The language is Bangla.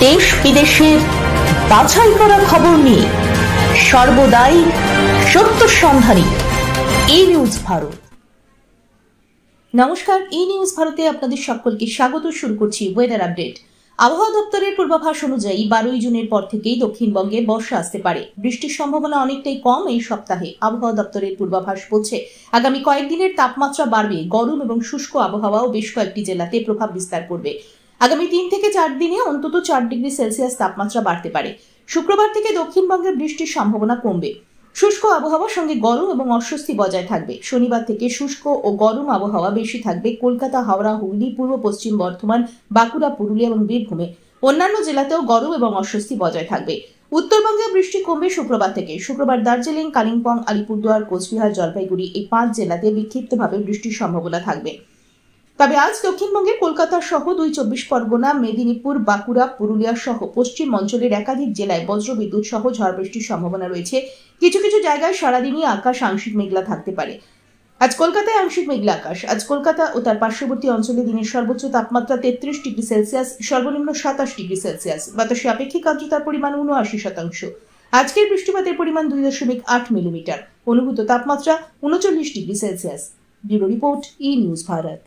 দেশ বিদেশের বাছাই করা খবর নিয়ে সর্বদাই সত্য সন্ধানী ই নিউজ ভারত। নমস্কার, ই নিউজ ভারতে আপনাদের সকলকে স্বাগত। শুরু করছি ওয়েদার আপডেট। আবহাওয়া দপ্তরের পূর্বাভাস অনুযায়ী 12 জুনের পর থেকেই দক্ষিণবঙ্গে বর্ষা আসতে পারে। বৃষ্টির সম্ভাবনা অনেকটাই কম এই সপ্তাহে। আবহাওয়া দপ্তরের পূর্বাভাস বলছে আগামী কয়েকদিনের তাপমাত্রা বাড়বে। গরম এবং শুষ্ক আবহাওয়াও বেশ কয়েকটি জেলাতে প্রভাব বিস্তার করবে। আগামী 3 থেকে 4 দিনে অন্তত 4 ডিগ্রি সেলসিয়াস তাপমাত্রা বাড়তে পারে। শুক্রবার থেকে দক্ষিণবঙ্গে বৃষ্টির সম্ভাবনা কমবে। শুষ্ক আবহাওয়ার সঙ্গে গরম এবং অস্বস্তি বজায় থাকবে। শনিবার থেকে শুষ্ক ও গরম আবহাওয়া বেশি থাকবে কলকাতা, হাওড়া, হুগলি, পূর্ব পশ্চিম বর্ধমান, বাঁকুড়া, পুরুলিয়া এবং বীরভূমে। অন্যান্য জেলাতেও গরম এবং অস্বস্তি বজায় থাকবে। উত্তরবঙ্গে বৃষ্টি কমবে শুক্রবার থেকে। শুক্রবার দার্জিলিং, কালিম্পং, আলিপুরদুয়ার, কোচবিহার, জলপাইগুড়ি এই 5 জেলাতে বিক্ষিপ্তভাবে বৃষ্টির সম্ভাবনা থাকবে। তবে আজ দক্ষিণবঙ্গে কলকাতা সহ 2 চব্বিশ পরগনা, মেদিনীপুর, বাঁকুড়া, পুরুলিয়া সহ পশ্চিম অঞ্চলের একাধিক জেলায় বজ্রবিদ্যুৎ সহ ঝড় বৃষ্টির সম্ভাবনা রয়েছে। কিছু কিছু জায়গায় সারাদিনই আকাশ আংশিক মেঘলা থাকতে পারে। আজ কলকাতায় আংশিক মেঘলা আকাশ। আজ কলকাতা ও তার পার্শ্ববর্তী অঞ্চলে দিনের সর্বোচ্চ তাপমাত্রা 33 ডিগ্রি সেলসিয়াস, সর্বনিম্ন 27 ডিগ্রি সেলসিয়াস। বাতাসে আপেক্ষিক আর্দ্রতার পরিমাণ 79%। আজকের বৃষ্টিপাতের পরিমাণ 2.8 মিলিমিটার। অনুভূত তাপমাত্রা 39 ডিগ্রি সেলসিয়াস। ব্যুরো রিপোর্ট, ই নিউজ ভারত।